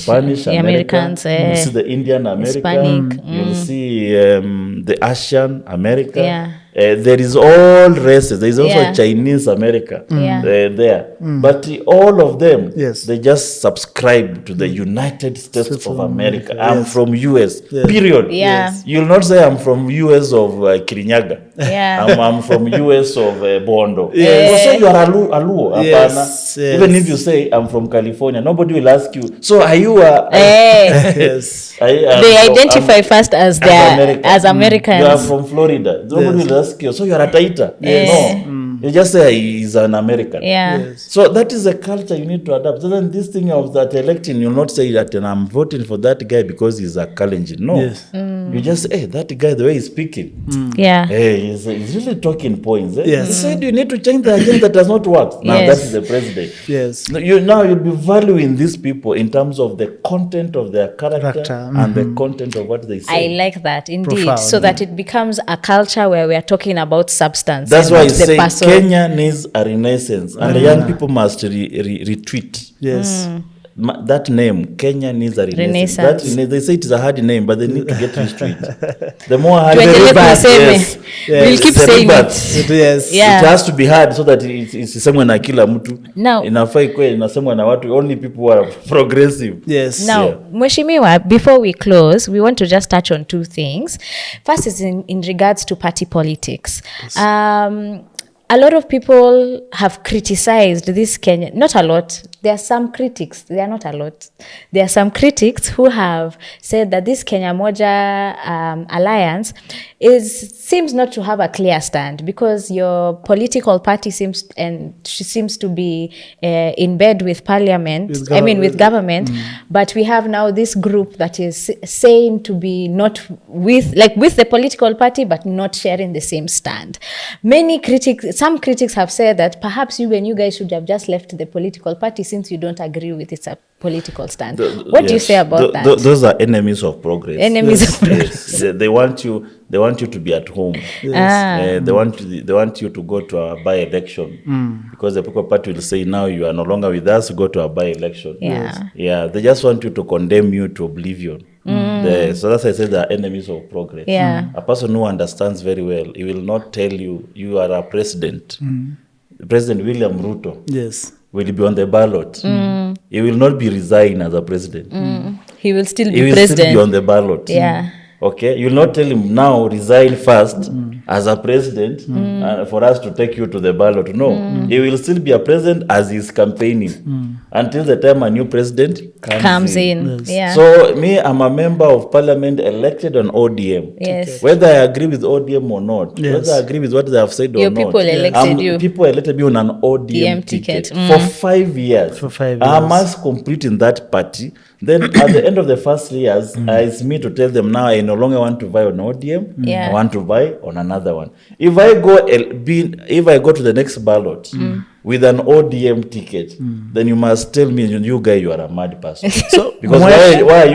Spanish the Americans, you'll see the Indian America, Hispanic, you'll see the Asian America. Yeah. There is all races. There is also Yeah. Chinese America Yeah. there. But all of them, Yes. they just subscribe to the United States of America. I'm Yes. from US, Yes. period. Yeah. Yes. You'll not say I'm from US of Kirinyaga. Yeah. I'm from US of Bondo. Yes. So you are Aluo. Yes, Hapana. yes. Even if you say I'm from California, nobody will ask you. So are you a... Eh, Yes. they identify first as their as Americans. You are from Florida. Nobody will ask you. So you are a Taita. No. You just say he's an American. Yeah. Yes. So that is a culture you need to adapt. So then this thing of that electing, you'll not say that I'm voting for that guy because he's a Kalenjin. No. Yes. You just say, hey, that guy, the way he's speaking, Yeah. hey, he's really talking points. Eh? Yes. He said you need to change the agenda that does not work. Now Yes. that is the president. Yes. You'll be valuing these people in terms of the content of their character, Character, and the content of what they say. I like that indeed. Profound. So that it becomes a culture where we are talking about substance. That's and why I not the say person. Kenya needs a renaissance, and the young people must retweet. Yes. That name, Kenya needs a renaissance. Renaissance. They say it's a hard name, but they need to get used to it. The more hard Tuendelee kuseme. yes. We'll keep It's a saying rebirth. it. Yes. Yeah. It has to be hard so that isisemwe na kila mtu. Now- Inafaa ikuwe inasemwa na watu, only people who are progressive. Yes. Now, Yeah. Mheshimiwa, before we close, we want to just touch on two things. First is in regards to party politics. A lot of people have criticized this Kenya. Not a lot. There are some critics. They are not a lot. There are some critics who have said that this Kenya Moja alliance seems not to have a clear stand because your political party seems to be in bed with parliament. With government. But we have now this group that is saying to be not with the political party, but not sharing the same stand. Some critics have said that perhaps you guys should have just left the political party since you don't agree with its political stand. What do you say about that? Those are enemies of progress. Enemies of progress. Yes. They want you to be at home. Yes. They want you to go to a by-election because the political party will say now you are no longer with us, go to a by-election. Yeah. Yeah. They just want you to condemn you to oblivion. So that's why I say they are enemies of progress. Yeah. A person who understands very well, he will not tell you are a president. President William Ruto Yes. will be on the ballot. He will not be resigned as a president. He will still He be will president. still be on the ballot. Yeah. Okay, you will not tell him now resign first as a president for us to take you to the ballot. No, he will still be a president as he's campaigning until the time a new president Comes in. Yes. Yeah. So me, I'm a member of parliament elected on ODM. Yes. Whether I agree with ODM or not, Yes. whether I agree with what they have said or Your not. people elected you. People elected me on an ODM DM ticket. ticket for 5 years. For 5 I years. must complete in that party. Then at the end of the first years, it's me to tell them now I no longer want to vie on ODM. Yeah. I want to vie on another one. If I go to the next ballot with an ODM ticket, then you must tell me, you guy, you are a mad person. So Because why are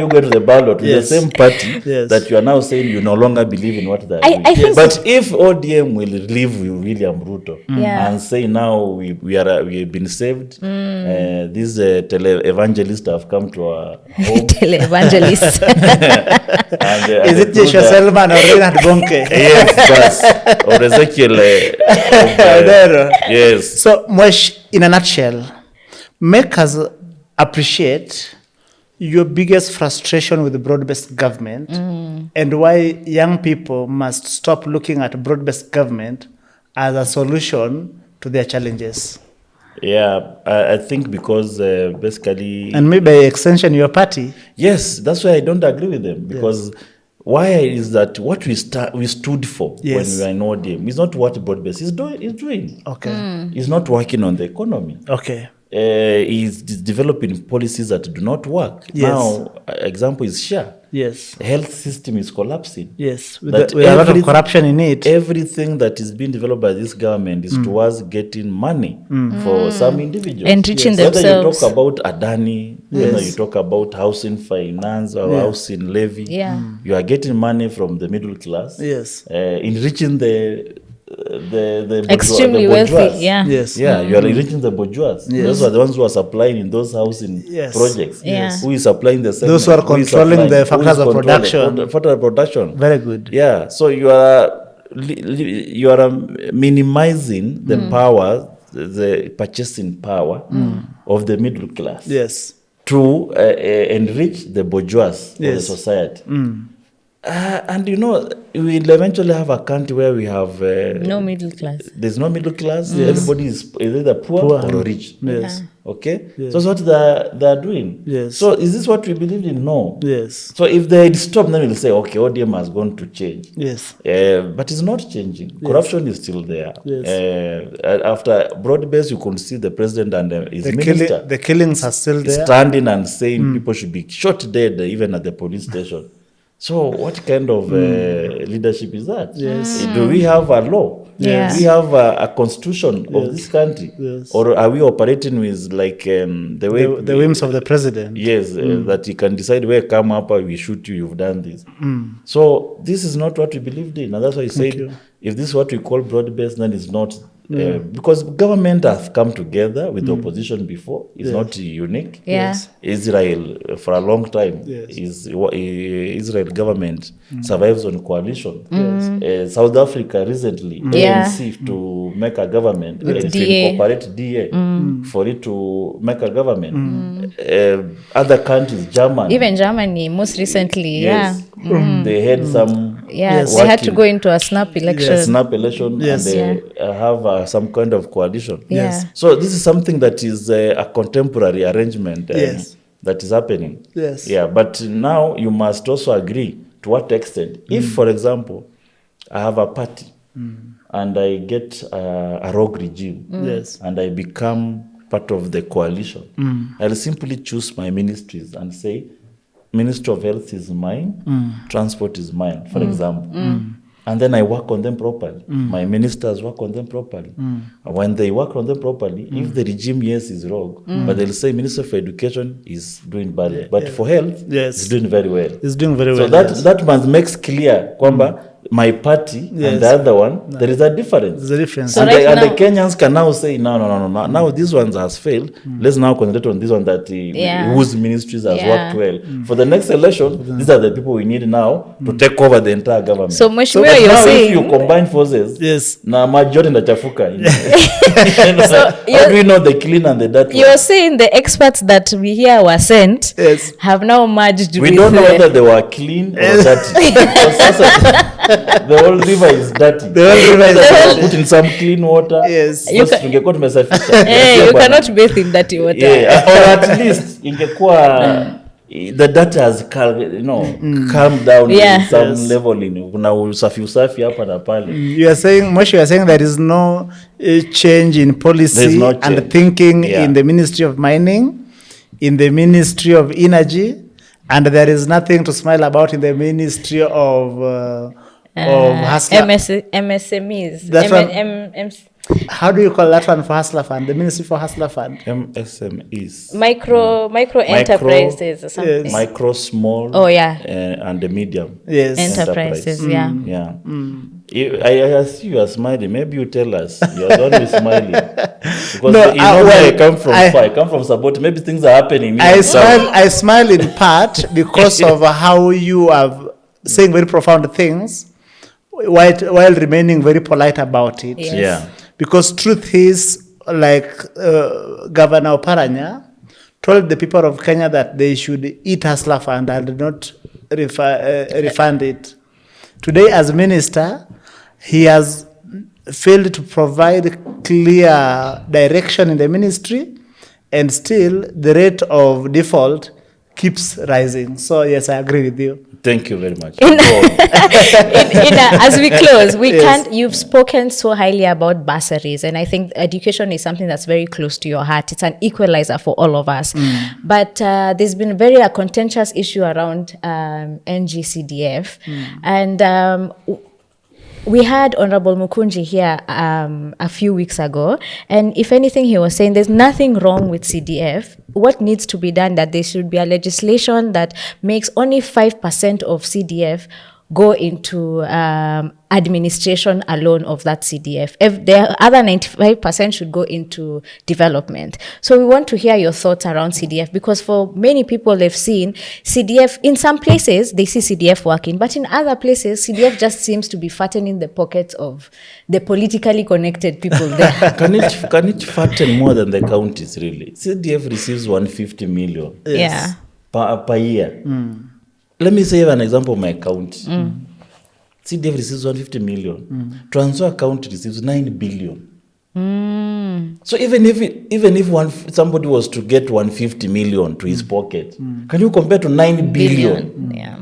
you going to the ballot with Yes. the same party Yes. that you are now saying you no longer believe in what they are doing? I think- But if ODM will leave with William Ruto Yeah. and say now we've been saved, these tele-evangelists have come to our home. Televangelists. And, is it Joshua Selman or Reinhard Bonke? Yes, but or Ezekiel. There. Yes. So, Mwesh, in a nutshell, make us appreciate your biggest frustration with the broad-based government and why young people must stop looking at broad-based government as a solution to their challenges. Yeah, I think because basically... And maybe by extension, your party. Yes, that's why I don't agree with them. Because why is that what we stood for Yes. when we were in ODM is not what broad-based is doing. Okay. He's not working on the economy. Okay. He's developing policies that do not work. Yes. Now, example is SHA. Yes. The health system is collapsing. Yes. With That a lot of everything- corruption in it. Everything that is being developed by this government is towards getting money for some individuals. Enriching Whether themselves. you talk about Adani, whether Yes. you talk about housing finance or housing levy, Yeah. you are getting money from the middle class, Yes. enriching the Extremely bourgeois. wealthy. Yeah. Yes. Yeah, you are enriching the bourgeois. Those are the ones who are supplying in those housing Yes. projects. Yeah. Who is supplying the Those who are segment? is controlling supplying? the Who is factors of controlling production. factor of production. Very good. Yeah, so you are minimizing the power, the purchasing power of the middle class Yes. to enrich the bourgeois of the Yes. society. And we'll eventually have a country where we have No middle class. there's no middle class. Everybody is either poor or rich. Yes. Okay, so that's what they're doing. Yes. So is this what we believe in? No. Yes. So if they stop, then we'll say, okay, ODM has gone to change. Yes. But it's not changing. Corruption is still there. Yes. After broad-based, you can see the president and his minister The killings are still there. standing and saying people should be shot dead even at the police station. So what kind of leadership is that? Yes. Do we have a law? Yes. Do we have a constitution of this country? Yes. Or are we operating with like the way... The whims of the president. Yes, that he can decide where come up, we shoot you, you've done this. So this is not what we believed in. And that's why he said, if this is what we call broad-based, then it's not... because government have come together with the opposition before. It's not unique. Yeah. Israel, for a long time, Yes. Israel government survives on coalition. South Africa recently, ANC to make a government, With to DA. incorporate DA for it to make a government. Other countries, Germany. Even Germany, most recently. Yes. They had some Yeah. They had to working- go into a snap election. snap election Yes. and they have some kind of coalition. Yes. So this is something that is a contemporary arrangement Yes. that is happening. Yes. Yeah, but now you must also agree to what extent. If, for example, I have a party and I get a rogue regime Yes. and I become part of the coalition, I'll simply choose my ministries and say, Ministry of Health is mine, Transport is mine, for example. And then I work on them properly. My ministers work on them properly. When they work on them properly, if the regime, yes, is wrong, but they'll say Minister for Education is doing badly. But for health, Yes. it's doing very well. It's doing very So well. yes. that must makes clear kwamba my party Yes. and the other one, there is a difference. There's a difference. So And, right and the now- Kenyans can now say, no. Now this one has failed. Let's now concentrate on this one that whose ministries has worked well. For the next election, these are the people we need now to take over the entire government. So, Mheshimiwa, but you're now saying- if you combine forces, Yes. na majority ndachafuka. So How do we know the clean and the dirty? You're saying the experts that we here were sent Yes. have now merged We with don't know the- whether they were clean or dirty. Because sasa, the whole river is dirty. The whole river is They dirty. were put in some clean water. Yes. You Because ca- tungekuwa tumesafisha. Hey, you Bwana. cannot bathe in dirty water. Yeah, or at least ingekuwa the data has calmed down Yeah. in some Yes. level. Kuna usafi hapa na pale. You are saying, Moshe, you are saying there is no change in policy There's no and change. thinking Yeah. in the Ministry of Mining, in the Ministry of Energy, and there is nothing to smile about in the Ministry of Hustler. MSMEs. That's what- How do you call that one for Hustler Fund? The Ministry for Hustler Fund? MSMEs. Micro enterprises or something. Yes. Micro, small. Oh, yeah. And the medium. Yes. Enterprises, yeah. Yeah. I see you are smiling. Maybe you tell us. You are always smiling. Because No, you know where well, I come from. I come from Saboti. Maybe things are happening. I smile in part because of how you are saying very profound things while remaining very polite about it. Yes. Yeah. Because truth is, like Governor Oparanya told the people of Kenya that they should eat Hustler Fund and not refund it. Today, as minister, he has failed to provide clear direction in the ministry, and still the rate of default keeps rising. So yes, I agree with you. Thank you very much. As we close, Yes. can't. You've spoken so highly about bursaries, and I think education is something that's very close to your heart. It's an equalizer for all of us. But there's been a contentious issue around NGCDF, and we had Honorable Mukunji here a few weeks ago, and if anything, he was saying there's nothing wrong with CDF. What needs to be done, that there should be a legislation that makes only 5% of CDF go into administration alone of that CDF. If the other 95% should go into development. So we want to hear your thoughts around CDF, because for many people they've seen CDF, in some places they see CDF working, but in other places CDF just seems to be fattening the pockets of the politically connected people there. Can it fatten more than the counties, really? CDF receives 150 million Yeah. per year. Let me say an example of my county. CDF receives 150 million. Trans Nzoia County receives 9 billion. So even if somebody was to get 150 million to his pocket, can you compare to 9 billion? Yeah.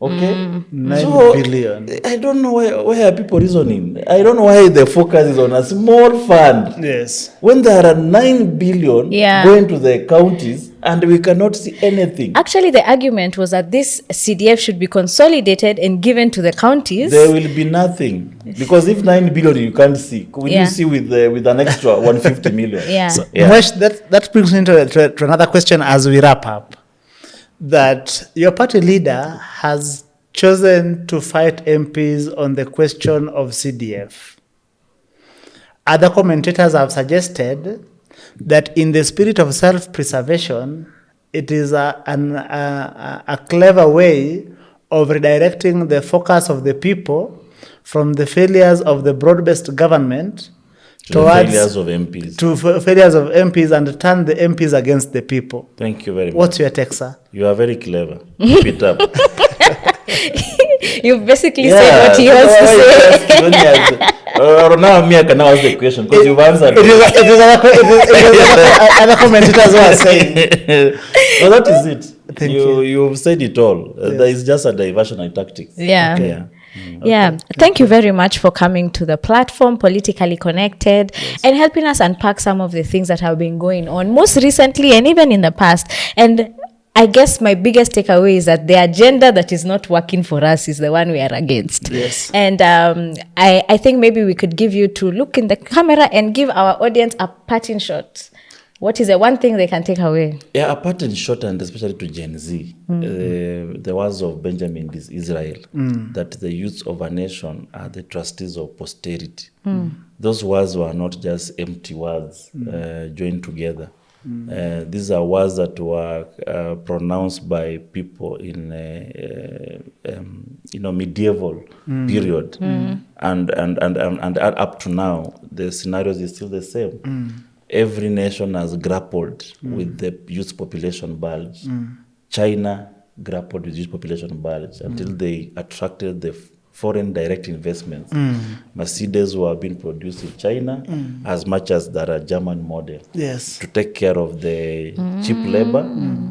Okay? 9 billion. I don't know why are people reasoning. I don't know why the focus is on a small fund. Yes. When there are 9 billion Yeah. going to the counties and we cannot see anything. Actually, the argument was that this CDF should be consolidated and given to the counties. There will be nothing. Because if 9 billion you can't see, will Yeah. you see with an extra 150 million? Yeah. So, Yeah. Mwesh, that brings me to another question as we wrap up. That your party leader has chosen to fight MPs on the question of CDF. Other commentators have suggested that in the spirit of self-preservation, it is a clever way of redirecting the focus of the people from the failures of the broad-based government To the failures of MPs. to failures of MPs and turn the MPs against the people. Thank you very much. What's your take, sir? You are very clever. Keep it up. You've basically said what he wants to say. Or now me, I can now ask the question because you've answered. It is other commentators who are saying. No, that is it. Thank you. You've said it all. There is just a diversionary tactics. Yeah. Okay. Yeah. Yeah, thank you very much for coming to the platform, Politically Connected, and helping us unpack some of the things that have been going on most recently and even in the past. And I guess my biggest takeaway is that the agenda that is not working for us is the one we are against. Yes. And I think maybe we could give you to look in the camera and give our audience a parting shot. What is the one thing they can take away? Yeah, apart and short, and especially to Gen Z, the words of Benjamin Israel, that the youth of a nation are the trustees of posterity. Those words were not just empty words joined together. These are words that were pronounced by people in medieval period, and up to now, the scenarios is still the same. Every nation has grappled with the youth population bulge. China grappled with youth population bulge until they attracted the foreign direct investments. Mercedes were being produced in China as much as there are German model. Yes. To take care of the cheap labor,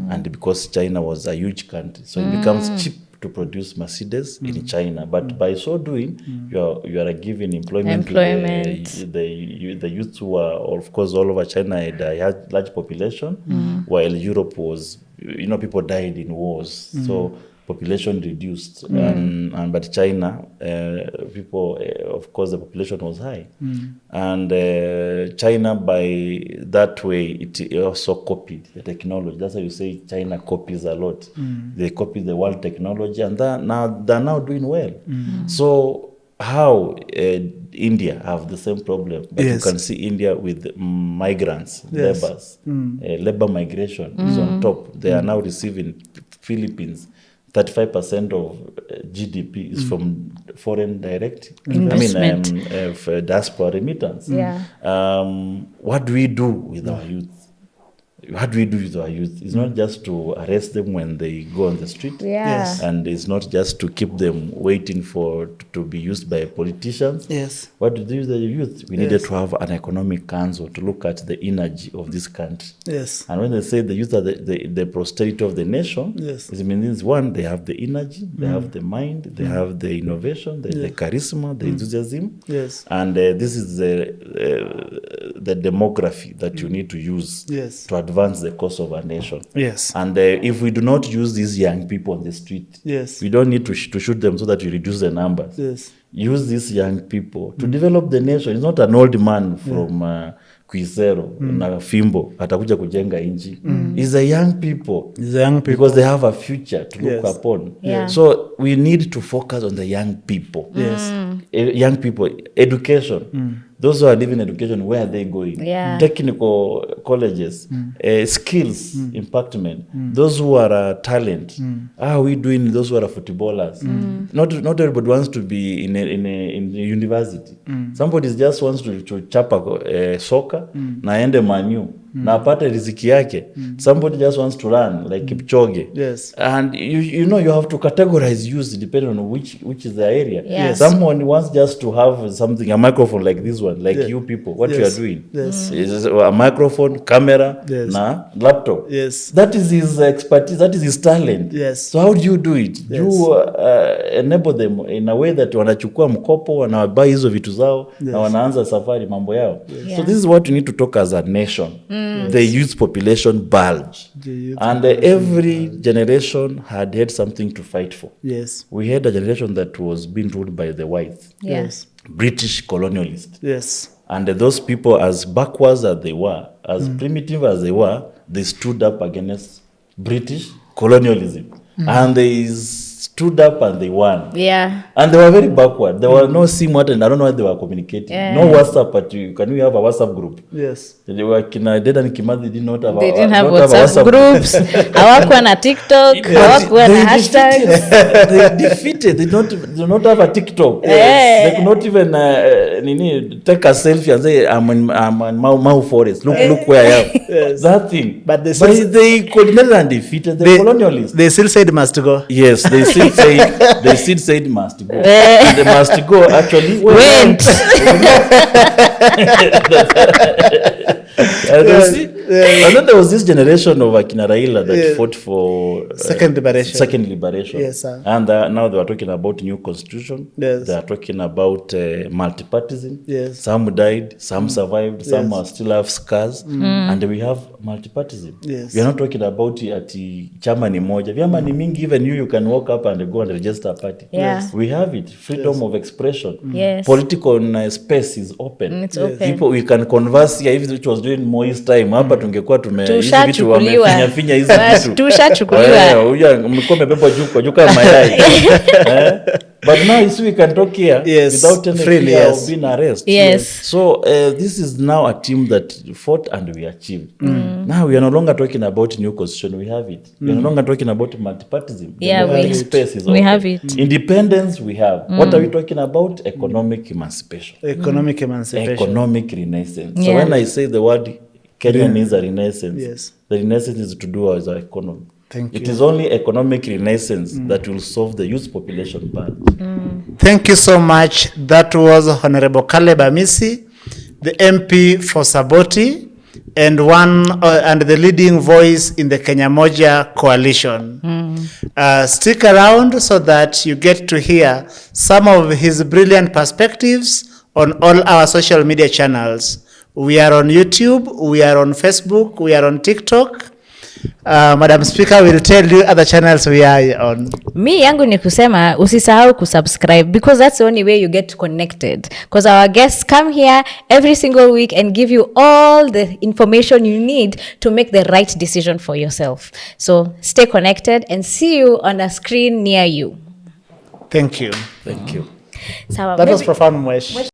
and because China was a huge country, so it becomes cheap to produce Mercedes in China. But by so doing, you are giving employment. To the youth who are, of course, all over China had a large population, while Europe was, people died in wars. So population reduced, but China, people, of course, the population was high, and China, by that way, it also copied the technology. That's why you say China copies a lot. They copy the world technology, and they're now doing well. So how India have the same problem, but you can see India with migrants, labor migration is on top. They are now receiving Philippines. 35% of GDP is from foreign direct investment. Diaspora remittance. What do we do with our youth? What do we do with our youth? It's not just to arrest them when they go on the street. And it's not just to keep them waiting to be used by politicians. What do we do with the youth? We needed to have an economic council to look at the energy of this country. And when they say the youth are the prosperity of the nation, it means one, they have the energy, they have the mind, they have the innovation, the charisma, the enthusiasm. And this is the demography that you need to use to advance the cause of our nation. And if we do not use these young people on the street, we don't need to shoot them so that we reduce the numbers. Use these young people to develop the nation. It's not an old man from Kuisero na Fimbo atakuja kujenga nchi. It's the young people. Because they have a future to look upon. So we need to focus on the young people. Young people, education. Those who are living education, where are they going? Technical colleges, skills, impactment. Those who are talent. How are we doing those who are footballers? Not everybody wants to be in a university. Somebody just wants to chapa soccer na ende Manu na apate riziki yake. Somebody just wants to run like Kipchoge. And you know you have to categorize use depending on which is the area. Someone wants just to have something, a microphone like this one, like you people, what you are doing. Is a microphone, camera, na laptop. That is his expertise, that is his talent. So how do you do it? You enable them in a way that wanachukua mkopo, wanabuy hizo vitu zao, na wanaanza safari mambo yao. So this is what we need to talk as a nation. The youth population bulge. And every generation had something to fight for. We had a generation that was being ruled by the whites. British colonialists. And those people, as backwards as they were, as primitive as they were, they stood up against British colonialism. And they stood up and they won. And they were very backward. There were no SIM, and I don't know how they were communicating. No WhatsApp, but can we have a WhatsApp group? They were Dead and Kimathi did not have they didn't have WhatsApp groups. Hawakuwa na TikTok, hawakuwa na hashtags. They defeated. They do not have a TikTok. They could not even take a selfie and say, I'm in Mau Forest. Look where I am. That thing. But they coordinated and defeated the colonialists. They still said must go. Yes, they still said must go. And they must go actually went. And then there was this generation of Akina Raila that fought for second liberation. And now they are talking about new constitution. They are talking about multipartism. Some died, some survived, some still have scars. And we have multipartism. We are not talking about ati chama ni moja. Vyama ni mingi, even you can walk up and go and register a party. We have it. Freedom of expression. Political space is open. It's open. People, we can converse here, if it was during Moi's time. Hapa tungekuwa hizi vitu wamefinya hizi vitu. Tushachukuliwa. Huyu mkome pepo juu kama mayai. But now you see we can talk here without any fear of being arrested. So this is now a team that fought and we achieved. Now we are no longer talking about new constitution, we have it. We are no longer talking about multipartism. We have it. Independence we have. What are we talking about? Economic emancipation. Economic renaissance. So when I say the word Kenya needs a renaissance, the renaissance is to do with our economy. It is only economic renaissance that will solve the youth population bulge. Thank you so much. That was Honorable Caleb Amisi, the MP for Saboti, and and the leading voice in the Kenya Moja coalition. Stick around so that you get to hear some of his brilliant perspectives on all our social media channels. We are on YouTube, we are on Facebook, we are on TikTok. Madam Speaker will tell you other channels we are on. Mi yangu ni kusema usisahau kusubscribe, because that's the only way you get connected, because our guests come here every single week and give you all the information you need to make the right decision for yourself. So stay connected and see you on a screen near you. Thank you. Thank you. Sawa, That was maybe- profound, Mwesh.